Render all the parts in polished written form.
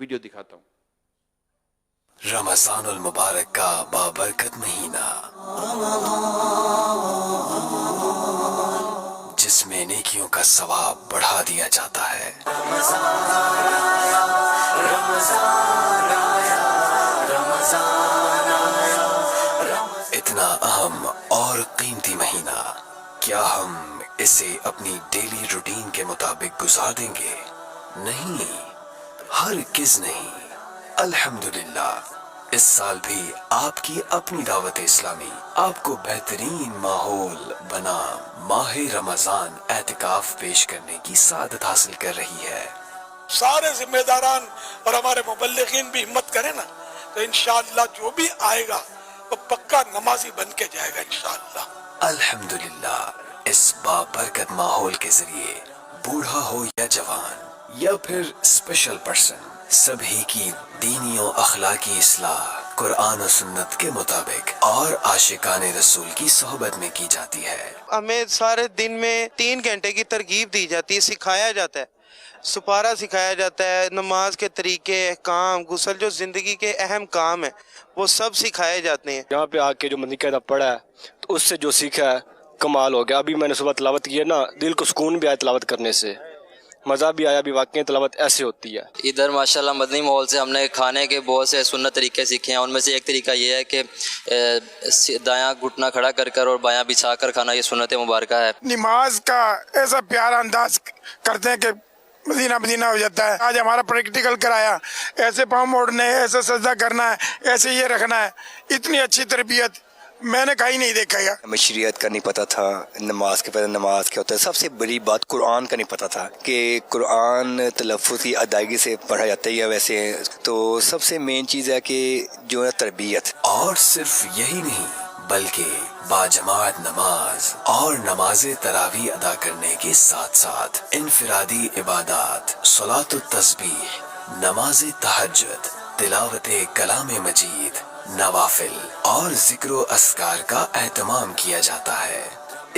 Video दिखाता हूँ। रमजानुल मुबारक का बाबरकत महीना, जिसमें नेकियों का सवाब बढ़ा दिया जाता है। इतना अहम और कीमती महीना, क्या हम इसे अपनी डेली रूटीन के मुताबिक गुजार देंगे? नहीं, हरगिज़ नहीं। अल्हम्दुलिल्लाह, इस साल भी आपकी अपनी दावत इस्लामी आपको बेहतरीन माहौल बना माह रमजान एतिकाफ पेश करने की सादत हासिल कर रही है। सारे जिम्मेदारान और हमारे मुबल्लिगीन भी हिम्मत करें ना, तो इंशाअल्लाह जो भी आएगा वो पक्का नमाजी बन के जाएगा इंशाअल्लाह। अल्हम्दुलिल्लाह, इस बाबरकत माहौल के जरिए बूढ़ा हो या जवान या फिर स्पेशल पर्सन, सभी की दीनी और अखलाकी इस्लाह कुरान और सुन्नत के मुताबिक और आशिकाने रसूल की सोहबत में की जाती है। हमें सारे दिन में 3 घंटे की तरगीब दी जाती है, सिखाया जाता है, सुपारा सिखाया जाता है, नमाज के तरीके, काम, गुस्ल, जो जिंदगी के अहम काम है वो सब सिखाए जाते हैं। यहाँ पे आके जो मैंने कहना पड़ा है तो उससे जो सीखा है कमाल हो गया। अभी मैंने सुबह तलावत की है ना, दिल को सुकून भी आया तलावत करने से, मज़ा भी आया। भी वाकई तलावत ऐसे होती है। इधर माशाल्लाह मदनी माहौल से हमने खाने के बहुत से सुन्नत तरीके सीखे हैं। उनमें से एक तरीका ये है कि दायां घुटना खड़ा कर कर और बायां बिछा कर खाना, ये सुन्नत मुबारक है। नमाज का ऐसा प्यारा अंदाज करते हैं कि मदीना मदीना हो जाता है। आज हमारा प्रैक्टिकल कराया, ऐसे पाँव मोड़ने, ऐसे सजदा करना है, ऐसे ये रखना है। इतनी अच्छी तरबियत मैंने कहीं नहीं देखा यार। हमें शरीयत का नहीं पता था, नमाज के पहले नमाज क्या होता है। सबसे बड़ी बात कुरान का नहीं पता था कि कुरान तलफ़्फ़ुज़ की अदायगी से पढ़ा जाता है या वैसे। तो सबसे मेन चीज़ है कि जो है तरबियत। और सिर्फ यही नहीं, बल्कि बाजमात नमाज और नमाज़े तरावी अदा करने के साथ साथ इनफिरादी इबादात, सलातुत तस्बीह, नमाज़े तहज्जुद, तिलावते कलाम मजीद, नवाफिल और जिक्र अस्कार का एहतमाम किया जाता है।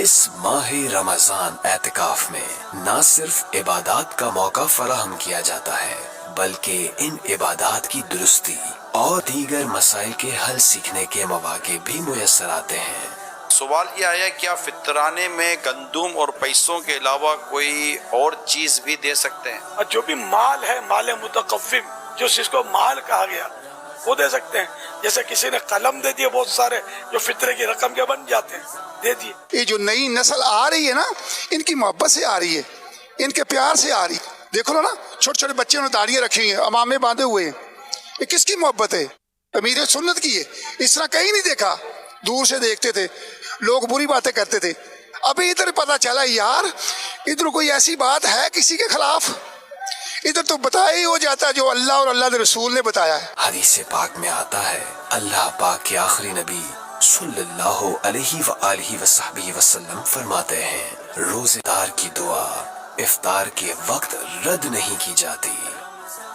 इस माह रमजान एतिकाफ में न सिर्फ इबादात का मौका फराहम किया जाता है, बल्कि इन इबादात की दुरुस्ती और दीगर मसाइल के हल सीखने के मौके भी मुयस्सर आते हैं। सवाल ये आया, क्या फितराने में गंदुम और पैसों के अलावा कोई और चीज भी दे सकते हैं? और जो भी माल है, माल मुतकव्विम, जो जिसको माल कहा गया, वो दे सकते हैं। जैसे किसी ने कलम दे दिए बहुत सारे, जो फितरे की रकम के बन जाते हैं, दे दिए। ये जो नई नस्ल आ रही है ना, इनकी मोहब्बत से आ रही है, इनके प्यार से आ रही है। देखो ना, छोटे छोटे बच्चे ने दाढ़ियाँ रखी हुई हैं, अमामे बांधे हुए हैं। ये किसकी मोहब्बत है? अमीर सुन्नत की है। इस तरह कहीं नहीं देखा, दूर से देखते थे, लोग बुरी बातें करते थे। अभी इधर पता चला यार, इधर कोई ऐसी बात है किसी के खिलाफ, इधर तो बताया ही हो जाता है जो अल्लाह और अल्लाह के रसूल ने बताया है। हदीस पाक में आता है, अल्लाह पाक के आखिरी नबी सल्लल्लाहु अलैहि व आलिहि वसहबिहि वसल्लम फरमाते हैं, रोजेदार की दुआ इफ्तार के वक्त रद्द नहीं की जाती।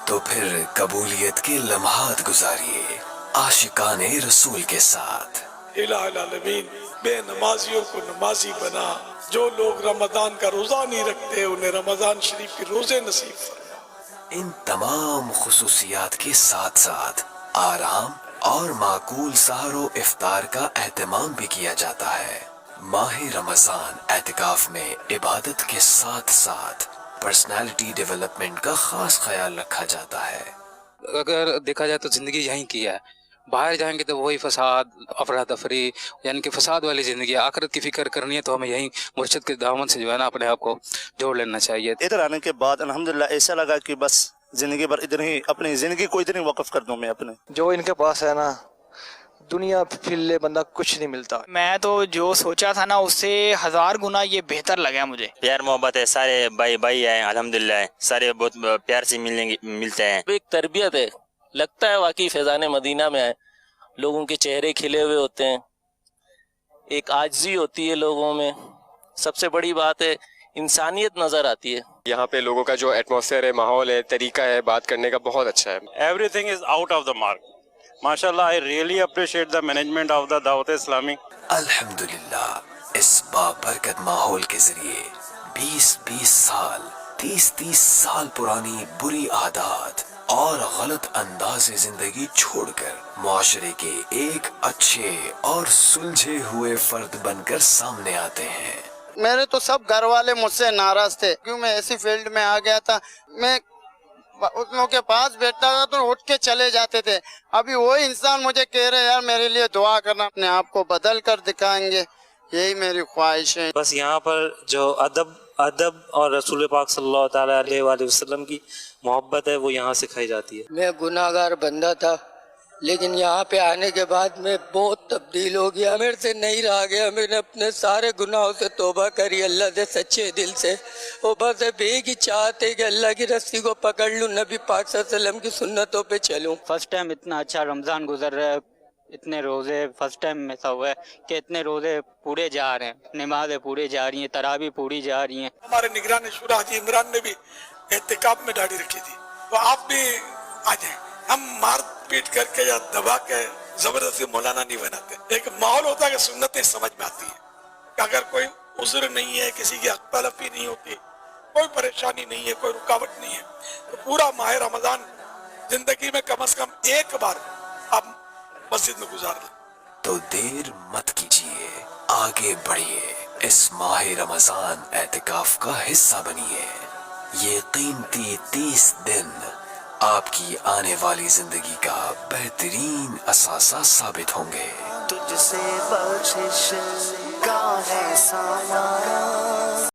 तो फिर कबूलियत के लम्हात गुजारिए आशिकाने रसूल के साथ। इलाहुल आलमीन बेनमाजियों को नमाजी बना, जो लोग रमजान का रोजा नहीं रखते उन्हें रमजान शरीफ के रोजे नसीब फरमा। इन तमाम खुसूसियात के साथ साथ आराम और माकूल सहरो इफ्तार का एहतमाम भी किया जाता है। माह रमजान एतिकाफ में इबादत के साथ साथ पर्सनालिटी डेवलपमेंट का खास ख्याल रखा जाता है। अगर देखा जाए तो जिंदगी यहीं की है, बाहर जाएंगे तो वही फसाद, अफरा तफरी, यानी कि फसाद वाली जिंदगी। आखिरत की फिक्र करनी है तो हमें यहीं मुर्शिद के दामन से जो है ना अपने आप को जोड़ लेना चाहिए। इधर आने के बाद अल्हम्दुलिल्लाह ऐसा लगा कि बस जिंदगी भर इधर ही, अपनी जिंदगी को इधर ही वक्फ कर दूं मैं अपने। जो इनके पास है ना, दुनिया फिर ले बंदा कुछ नहीं मिलता। मैं तो जो सोचा था ना उससे 1000 गुना ये बेहतर लगा मुझे। प्यार मोहब्बत है, सारे भाई भाई हैं अल्हम्दुलिल्लाह, सारे बहुत प्यार से मिलते हैं। एक तरबियत है, लगता है वाकई फैजान मदीना में है। लोगों के चेहरे खिले हुए होते हैं, एक आजिज़ी होती है लोगों में। सबसे बड़ी बात है इंसानियत नजर आती है। यहाँ पे लोगों का जो एटमॉस्फेयर है, माहौल है, तरीका है बात करने का बहुत अच्छा है। Everything is out of the mark. माशाल्लाह, I really appreciate the management of the Dawat Islami. अल्हम्दुलिल्लाह, इस बाबरकत माहौल के जरिए 20-20 साल, 30-30 साल पुरानी बुरी आदत اور غلط انداز زندگی چھوڑ کر معاشرے کے ایک اچھے اور سلجھے ہوئے فرد بن کر سامنے آتے ہیں۔ میرے تو سب گھر والے مجھ سے ناراض تھے کیوں میں ایسی فیلڈ میں آ گیا تھا، میں ان کے پاس بیٹھتا تھا تو اٹھ کے چلے جاتے تھے۔ ابھی وہی انسان مجھے کہہ رہے یار میرے لیے دعا کرنا، اپنے آپ کو بدل کر دکھائیں گے، یہی میری خواہش ہے۔ بس یہاں پر جو ادب اور رسول پاک صلی اللہ تعالیٰ علیہ وآلہ وسلم کی محبت ہے وہ یہاں سکھائی جاتی ہے۔ میں گناہ گار بندہ تھا لیکن یہاں پہ آنے کے بعد میں بہت تبدیل ہو گیا، میرے سے نہیں رہا گیا، میں نے اپنے سارے گناہوں سے توبہ کری اللہ سے سچے دل سے، اور بس اب ایک ہی چاہتے کہ اللہ کی رسی کو پکڑ لوں، نبی پاک صلی اللہ علیہ وسلم کی سنتوں پہ چلوں۔ فرسٹ ٹائم اتنا اچھا رمضان گزر رہا ہے، اتنے روزے فرسٹ ٹائم ایسا ہوا ہے کہ اتنے روزے پورے جا رہے ہیں، نمازیں پوری جا رہی ہیں، تراویح پوری جا رہی ہیں۔ ہمارے نگران شورا حاجی عمران نے بھی اعتکاف میں داڑھی رکھی تھی، تو آپ بھی آ جائیں، ہم مار پیٹ کر کے یا دبا کے زبردستی مولانا نہیں بناتے، ایک ماحول ہوتا ہے کہ سنتیں سمجھ میں آتی ہے کہ اگر کوئی عذر نہیں ہے، کسی کی حق تلفی نہیں ہوتی، کوئی پریشانی نہیں ہے، کوئی رکاوٹ نہیں ہے، تو پورا ماہ رمضان زندگی میں کم از کم ایک بار آپ مسجد میں گزار لیں۔ تو دیر مت کیجیے، آگے بڑھیے، اس ماہ رمضان اعتکاف کا حصہ بنیے۔ یہ قیمتی 30 دن آپ کی آنے والی زندگی کا بہترین اثاثہ ثابت ہوں گے۔ تجھ سے بخشش کا ہے سایہ